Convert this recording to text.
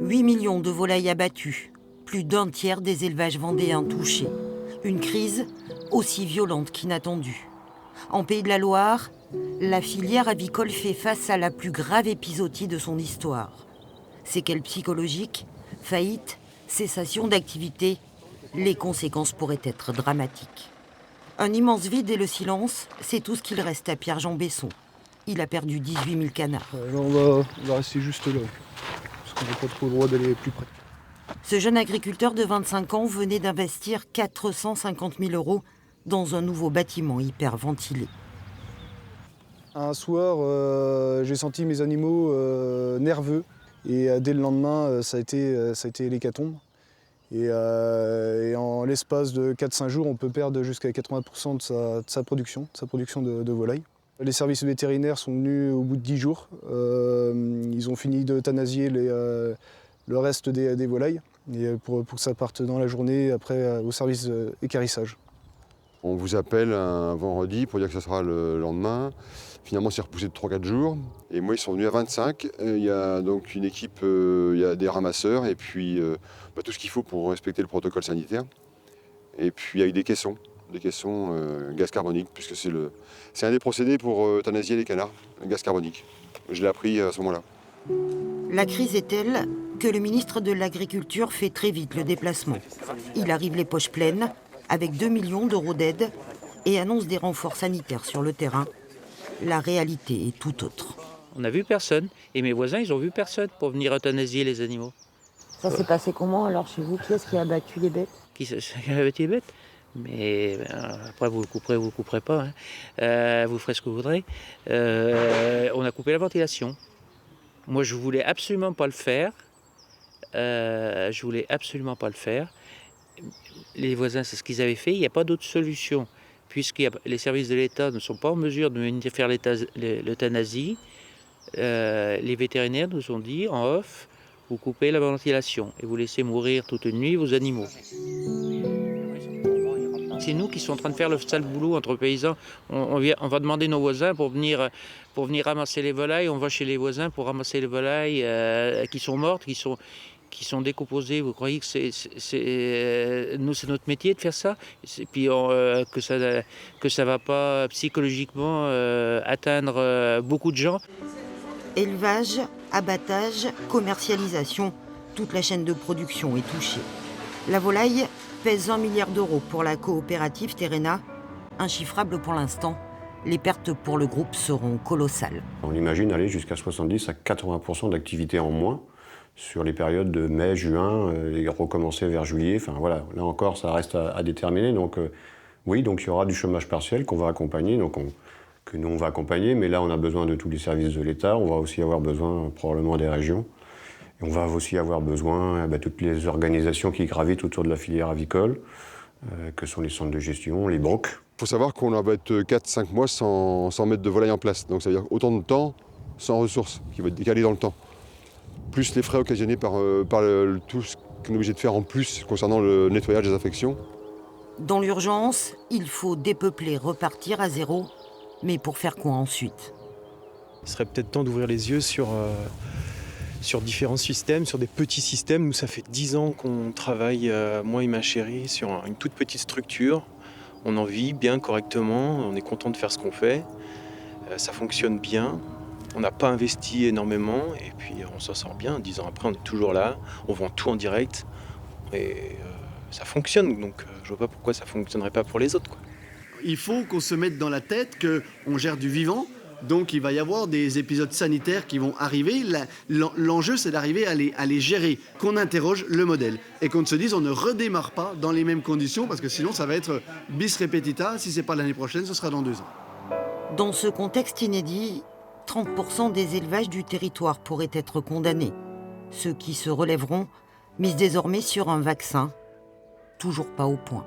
8 millions de volailles abattues, plus d'un tiers des élevages vendéens touchés. Une crise aussi violente qu'inattendue. En Pays de la Loire, la filière avicole fait face à la plus grave épisodie de son histoire. Séquelles psychologiques, faillite, cessation d'activité, les conséquences pourraient être dramatiques. Un immense vide et le silence, c'est tout ce qu'il reste à Pierre-Jean Besson. Il a perdu 18 000 canards. Là, on va rester juste là, parce qu'on n'a pas trop le droit d'aller plus près. Ce jeune agriculteur de 25 ans venait d'investir 450 000 € dans un nouveau bâtiment hyperventilé. Un soir, j'ai senti mes animaux nerveux et dès le lendemain, ça a été l'hécatombe. Et en l'espace de 4-5 jours, on peut perdre jusqu'à 80% de sa production de volailles. Les services vétérinaires sont venus au bout de 10 jours. Ils ont fini d'euthanasier le reste des volailles et pour que ça parte dans la journée après au service équarrissage. On vous appelle un vendredi pour dire que ça sera le lendemain. Finalement, c'est repoussé de 3-4 jours. Et moi, ils sont venus à 25. Il y a donc une équipe, il y a des ramasseurs et puis tout ce qu'il faut pour respecter le protocole sanitaire. Et puis, il y a eu des caissons gaz carbonique, puisque c'est un des procédés pour euthanasier les canards, le gaz carbonique. Je l'ai appris à ce moment-là. La crise est telle que le ministre de l'Agriculture fait très vite le déplacement. Il arrive les poches pleines, avec 2 millions d'euros d'aide, et annonce des renforts sanitaires sur le terrain. La réalité est tout autre. On n'a vu personne, et mes voisins, ils ont vu personne pour venir euthanasier les animaux. Ça s'est passé comment alors chez vous? Qui est-ce qui a abattu les bêtes? Qui a abattu les bêtes? Mais après, vous le couperez pas. Vous ferez ce que vous voudrez. On a coupé la ventilation. Moi, je voulais absolument pas le faire. Les voisins, c'est ce qu'ils avaient fait. Il n'y a pas d'autre solution. Puisque les services de l'État ne sont pas en mesure de venir faire l'euthanasie, les vétérinaires nous ont dit, en off, vous coupez la ventilation et vous laissez mourir toute une nuit vos animaux. C'est nous qui sommes en train de faire le sale boulot entre paysans. On va demander nos voisins pour venir ramasser les volailles. On va chez les voisins pour ramasser les volailles qui sont mortes, qui sont décomposées. Vous croyez que nous, c'est notre métier de faire ça? Et puis que ça va pas psychologiquement atteindre beaucoup de gens. Élevage, abattage, commercialisation, toute la chaîne de production est touchée. La volaille pèse 1 milliard d'euros pour la coopérative Terrena, inchiffrable pour l'instant. Les pertes pour le groupe seront colossales. On imagine aller jusqu'à 70 à 80% d'activité en moins sur les périodes de mai, juin, et recommencer vers juillet. Enfin voilà, là encore, ça reste à déterminer. Donc oui, donc il y aura du chômage partiel qu'on va accompagner, que nous on va accompagner, mais là on a besoin de tous les services de l'État. On va aussi avoir besoin probablement des régions. Et on va aussi avoir besoin de toutes les organisations qui gravitent autour de la filière avicole, que sont les centres de gestion, les banques. Il faut savoir qu'on va être 4-5 mois sans mettre de volaille en place. Donc ça veut dire autant de temps sans ressources, qui va être décalé dans le temps. Plus les frais occasionnés par tout ce qu'on est obligé de faire en plus concernant le nettoyage des infections. Dans l'urgence, il faut dépeupler, repartir à zéro. Mais pour faire quoi ensuite? Il serait peut-être temps d'ouvrir les yeux sur différents systèmes, sur des petits systèmes. Nous, ça fait 10 ans qu'on travaille, moi et ma chérie, sur une toute petite structure. On en vit bien correctement, on est content de faire ce qu'on fait. Ça fonctionne bien. On n'a pas investi énormément et puis on s'en sort bien. 10 ans après, on est toujours là. On vend tout en direct et ça fonctionne. Donc je vois pas pourquoi ça fonctionnerait pas pour les autres, quoi. Il faut qu'on se mette dans la tête qu'on gère du vivant. Donc il va y avoir des épisodes sanitaires qui vont arriver. L'enjeu, c'est d'arriver à les gérer, qu'on interroge le modèle et qu'on se dise on ne redémarre pas dans les mêmes conditions parce que sinon ça va être bis repetita. Si ce n'est pas l'année prochaine, ce sera dans 2 ans. Dans ce contexte inédit, 30% des élevages du territoire pourraient être condamnés. Ceux qui se relèveront misent désormais sur un vaccin, toujours pas au point.